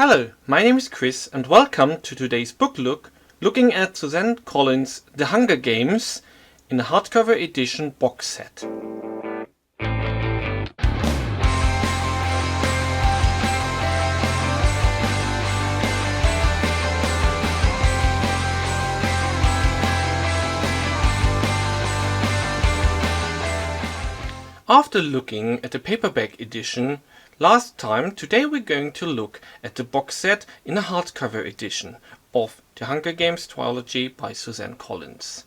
Hello, my name is Chris and welcome to today's book looking at Suzanne Collins' The Hunger Games in a hardcover edition box set. After looking at the paperback edition last time, today we're going to look at the box set in a hardcover edition of The Hunger Games trilogy by Suzanne Collins.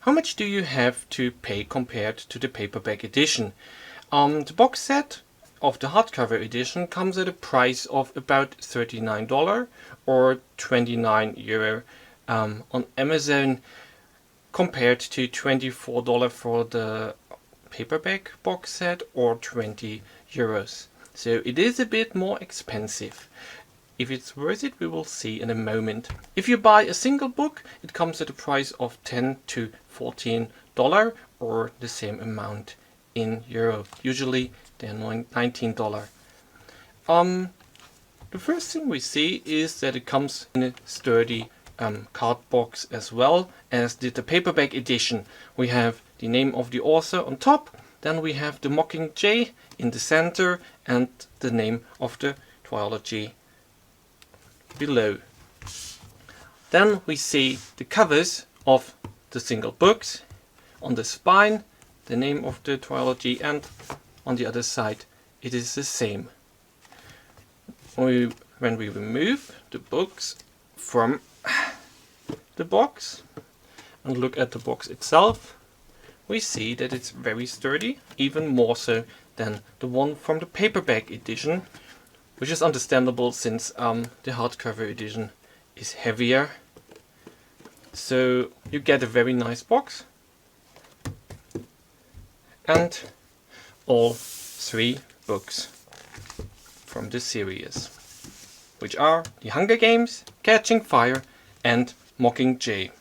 How much do you have to pay compared to the paperback edition? The box set of the hardcover edition comes at a price of about $39 or €29 on Amazon, compared to $24 for the paperback box set or €20. So it is a bit more expensive. If it's worth it, we will see in a moment. If you buy a single book, it comes at a price of $10 to $14 or the same amount in euro. Usually they're $19. The first thing we see is that it comes in a sturdy card box, as well as did the paperback edition. We have the name of the author on top, then we have the Mockingjay in the center and the name of the trilogy below. Then we see the covers of the single books. On the spine, the name of the trilogy, and on the other side it is the same. When we remove the books from the box and look at the box itself, we see that it's very sturdy, even more so than the one from the paperback edition, which is understandable since the hardcover edition is heavier. So you get a very nice box and all three books from the series, which are The Hunger Games, Catching Fire and Mockingjay.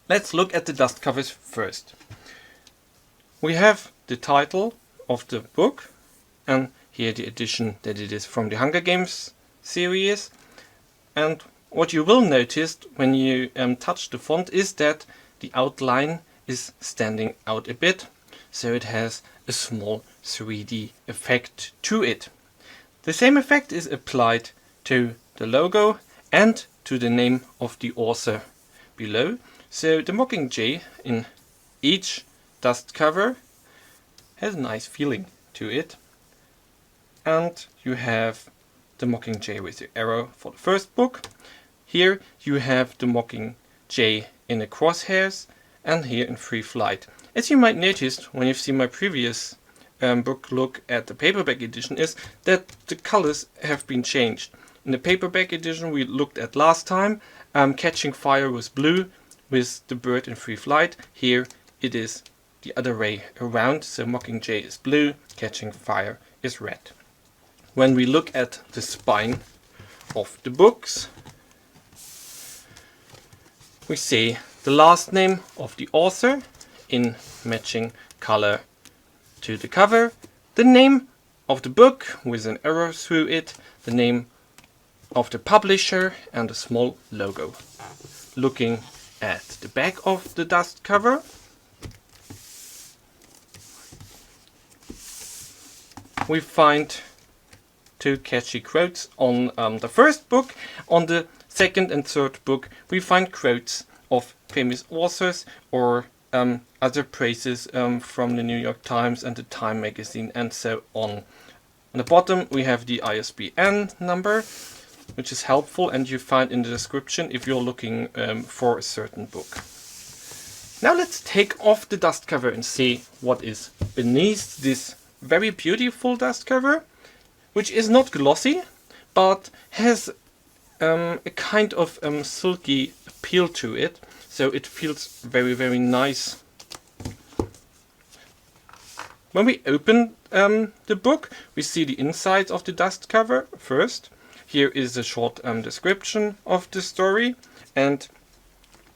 Let's look at the dust covers first. We have the title of the book and here the edition that it is from the Hunger Games series. And what you will notice when you touch the font is that the outline is standing out a bit, so it has a small 3D effect to it. The same effect is applied to the logo and to the name of the author below. So the Mockingjay in each dust cover has a nice feeling to it. And you have the Mockingjay with the arrow for the first book. Here you have the Mockingjay in the crosshairs and here in free flight. As you might notice when you've seen my previous book look at the paperback edition, is that the colors have been changed. In the paperback edition we looked at last time, Catching Fire was blue with the bird in free flight. Here it is the other way around, so Mockingjay is blue, Catching Fire is red. When we look at the spine of the books, we see the last name of the author in matching color to the cover, the name of the book with an arrow through it, the name of the publisher and a small logo. Looking at the back of the dust cover, we find two catchy quotes on the first book. On the second and third book we find quotes of famous authors or other praises from the New York Times and the Time magazine and so on. On the bottom we have the ISBN number, which is helpful and you find in the description if you're looking for a certain book. Now let's take off the dust cover and see what is beneath this very beautiful dust cover, which is not glossy but has a kind of silky appeal to it, so it feels very nice. When we open the book, we see the inside of the dust cover first. Here is a short description of the story, and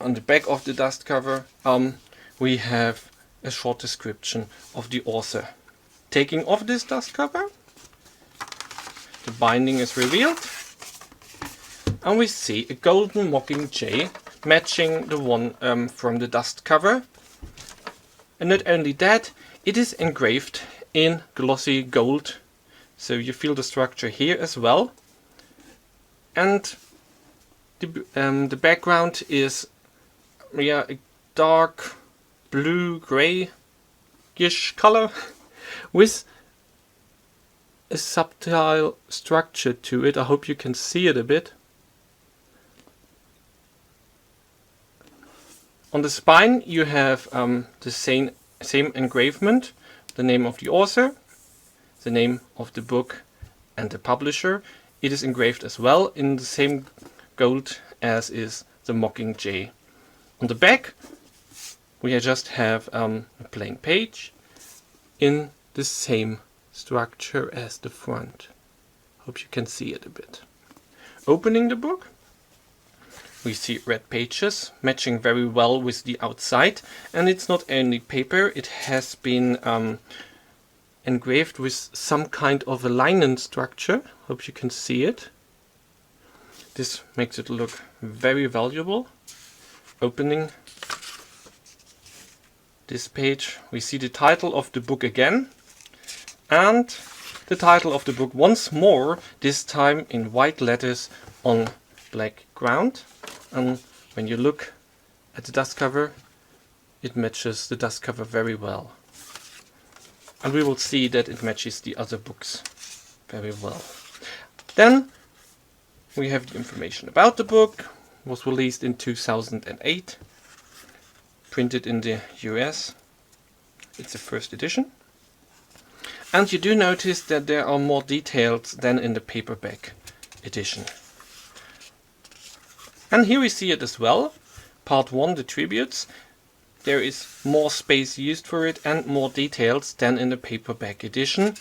on the back of the dust cover we have a short description of the author. Taking off this dust cover, the binding is revealed And we see a golden Mockingjay matching the one from the dust cover. And not only that, it is engraved in glossy gold. So you feel the structure here as well. And the background is a dark blue grayish color with a subtle structure to it. I hope you can see it a bit. On the spine you have the same engravement, the name of the author, the name of the book and the publisher. It is engraved as well in the same gold as is the Mockingjay. On the back we just have a plain page in the same structure as the front. Hope you can see it a bit. Opening the book, we see red pages matching very well with the outside, and it's not only paper, it has been engraved with some kind of a linen structure. Hope you can see it. This makes it look very valuable. Opening this page, we see the title of the book again, and the title of the book once more, this time in white letters on black ground. And when you look at the dust cover, it matches the dust cover very well. And we will see that it matches the other books very well. Then we have the information about the book. It was released in 2008, printed in the US. It's the first edition. And you do notice that there are more details than in the paperback edition. And here we see it as well. Part 1, the tributes. There is more space used for it and more details than in the paperback edition.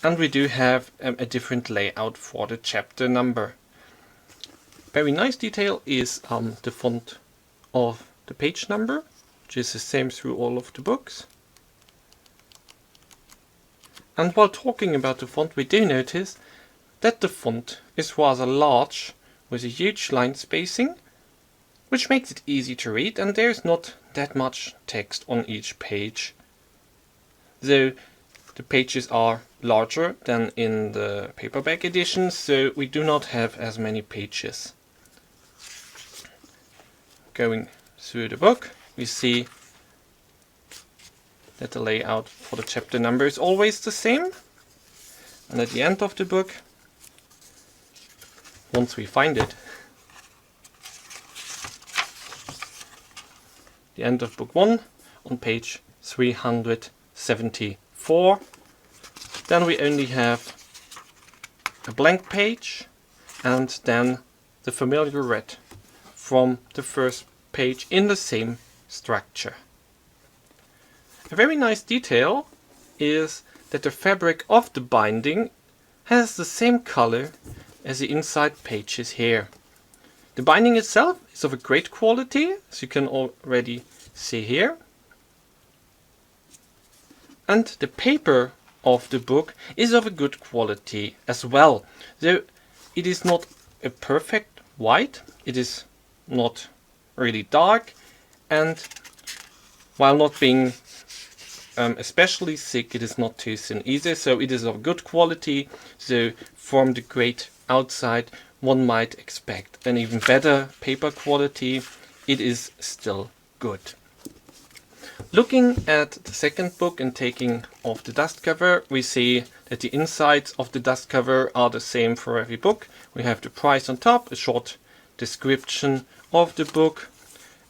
And we do have a different layout for the chapter number. Very nice detail is the font of the page number, which is the same through all of the books. And while talking about the font, we do notice that the font is rather large with a huge line spacing, which makes it easy to read, and there's not that much text on each page. Though the pages are larger than in the paperback edition, so we do not have as many pages. Going through the book, we see that the layout for the chapter number is always the same. And at the end of the book, once we find it, the end of book 1 on page 374, then we only have a blank page and then the familiar red from the first page in the same structure. A very nice detail is that the fabric of the binding has the same color as the inside pages here. The binding itself is of a great quality, as you can already see here. And the paper of the book is of a good quality as well. Though it is not a perfect white, it is not really dark, and while not being especially thick, it is not too thin either, so it is of good quality. So from the great outside one might expect an even better paper quality. It is still good. Looking at the second book and taking off the dust cover, we see that the insides of the dust cover are the same for every book. We have the price on top, a short description of the book.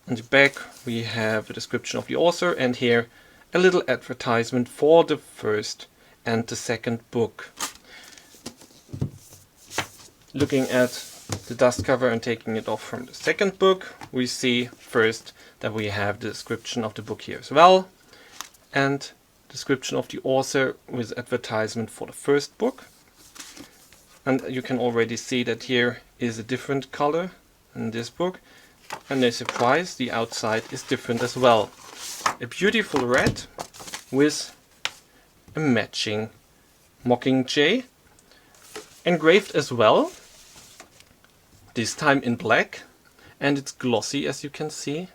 On the back we have a description of the author, and here a little advertisement for the first and the second book. Looking at the dust cover and taking it off from the second book, we see first that we have the description of the book here as well, and description of the author with advertisement for the first book. And you can already see that here is a different color in this book, and no surprise, the outside is different as well. A beautiful red with a matching Mockingjay, engraved as well this time in black, and it's glossy, as you can see.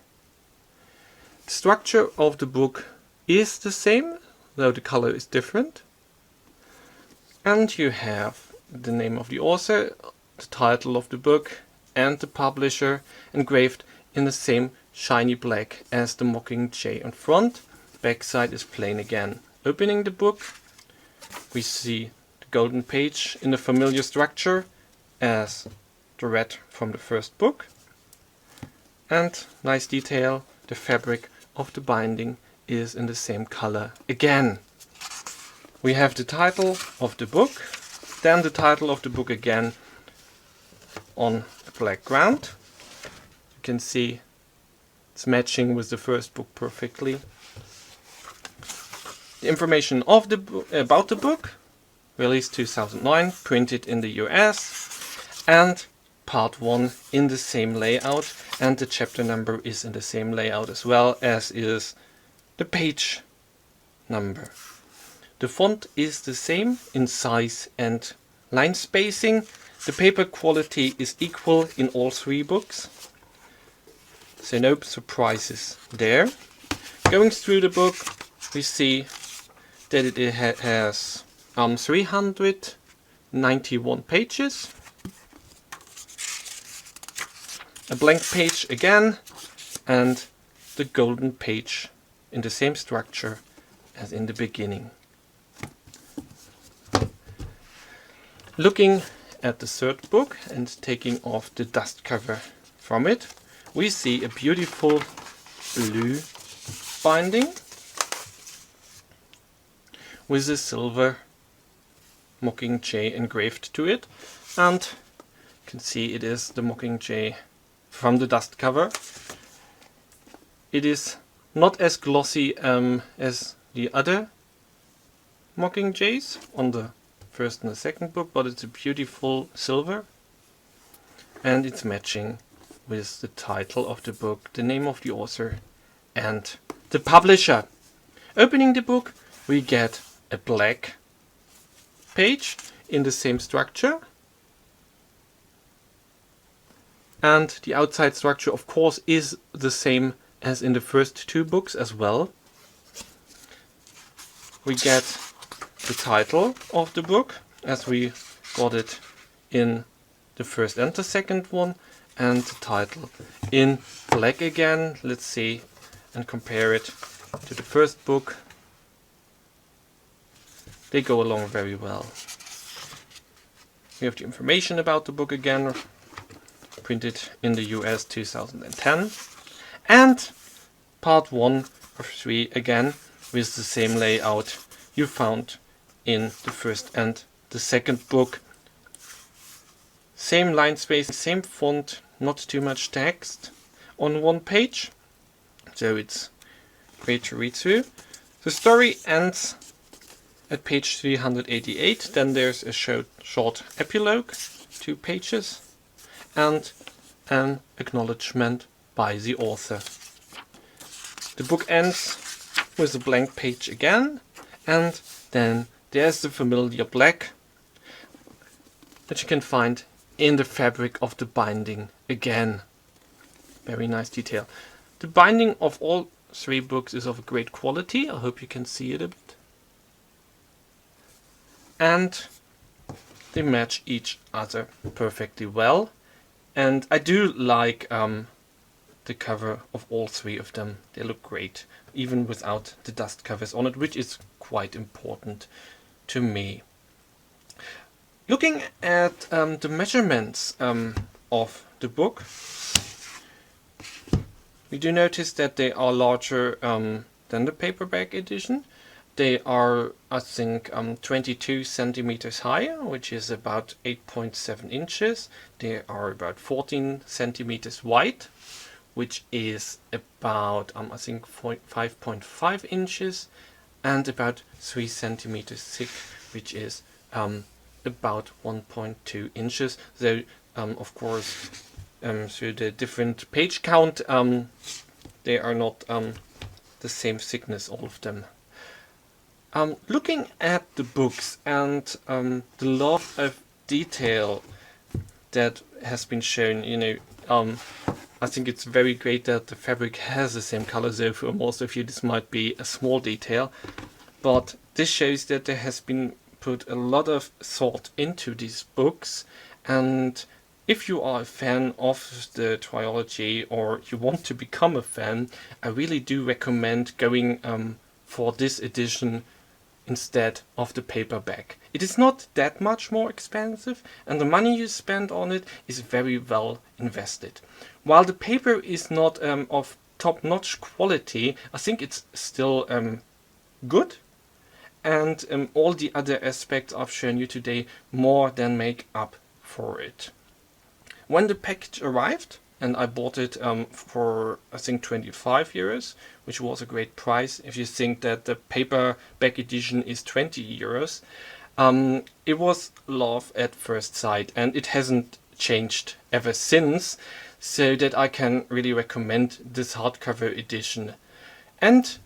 The structure of the book is the same, though the color is different. And you have the name of the author, the title of the book, and the publisher engraved in the same shiny black as the Mockingjay on front. The back side is plain again. Opening the book, we see the golden page in the familiar structure as the red from the first book. And nice detail, the fabric of the binding is in the same color again. We have the title of the book, then the title of the book again on a black ground. You can see it's matching with the first book perfectly. The information of the about the book, released 2009, printed in the US, and part 1 in the same layout, and the chapter number is in the same layout as well, as is the page number. The font is the same in size and line spacing. The paper quality is equal in all 3 books, so no surprises there. Going through the book, we see that it has 391 pages. A blank page again, and the golden page in the same structure as in the beginning. Looking at the third book and taking off the dust cover from it, we see a beautiful blue binding with a silver Mockingjay engraved to it, and you can see it is the Mockingjay from the dust cover. It is not as glossy as the other Mockingjays on the first and the second book, but it's a beautiful silver, and it's matching with the title of the book, the name of the author, and the publisher. Opening the book, we get a black page in the same structure, and the outside structure, of course, is the same as in the first 2 books as well. We get the title of the book, as we got it in the first and the second one, and the title in black again. Let's see and compare it to the first book. They go along very well. We have the information about the book again, printed in the US 2010, and part 1 of 3 again with the same layout you found in the first and the second book. Same line space, same font, not too much text on one page, so it's great to read through. The story ends at page 388, then there's a short epilogue, 2 pages, and an acknowledgement by the author. The book ends with a blank page again, and then there's the familiar black that you can find in the fabric of the binding again. Very nice detail. The binding of all 3 books is of great quality. I hope you can see it a bit. And they match each other perfectly well. And I do like the cover of all 3 of them. They look great, even without the dust covers on it, which is quite important to me. Looking at the measurements of the book, we do notice that they are larger than the paperback edition. They are, I think, 22 centimeters high, which is about 8.7 inches. They are about 14 centimeters wide, which is about, I think, 5.5 inches, and about 3 centimeters thick, which is about 1.2 inches. Though, of course, through the different page count, they are not the same thickness, all of them. Looking at the books and the lot of detail that has been shown, I think it's very great that the fabric has the same color, so for most of you this might be a small detail, but this shows that there has been put a lot of thought into these books. And if you are a fan of the trilogy or you want to become a fan, I really do recommend going for this edition instead of the paperback. It is not that much more expensive, and the money you spend on it is very well invested. While the paper is not of top-notch quality, I think it's still good, and all the other aspects I've shown you today more than make up for it. When the package arrived, and I bought it for I think 25 euros, which was a great price if you think that the paperback edition is 20 euros. It was love at first sight, and it hasn't changed ever since, so that I can really recommend this hardcover edition. And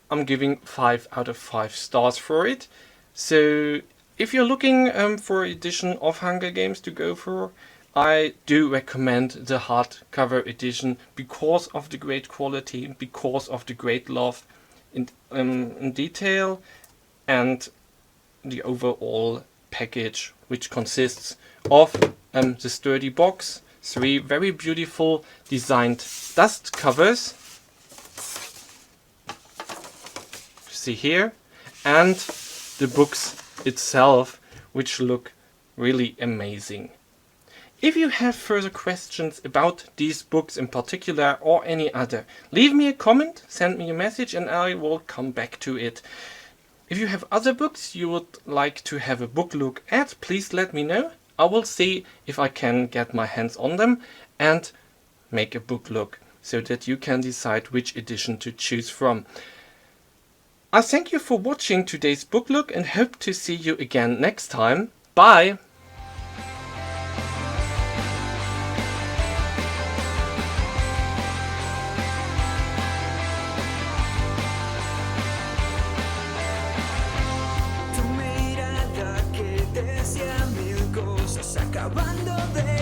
I'm giving 5 out of 5 stars for it. So if you're looking for an edition of Hunger Games to go for, I do recommend the hardcover edition because of the great quality, because of the great love in detail, and the overall package, which consists of the sturdy box, 3 very beautiful designed dust covers, see here, and the books itself, which look really amazing. If you have further questions about these books in particular or any other, leave me a comment, send me a message, and I will come back to it. If you have other books you would like to have a book look at, please let me know. I will see if I can get my hands on them and make a book look so that you can decide which edition to choose from. I thank you for watching today's book look and hope to see you again next time. Bye! acabando de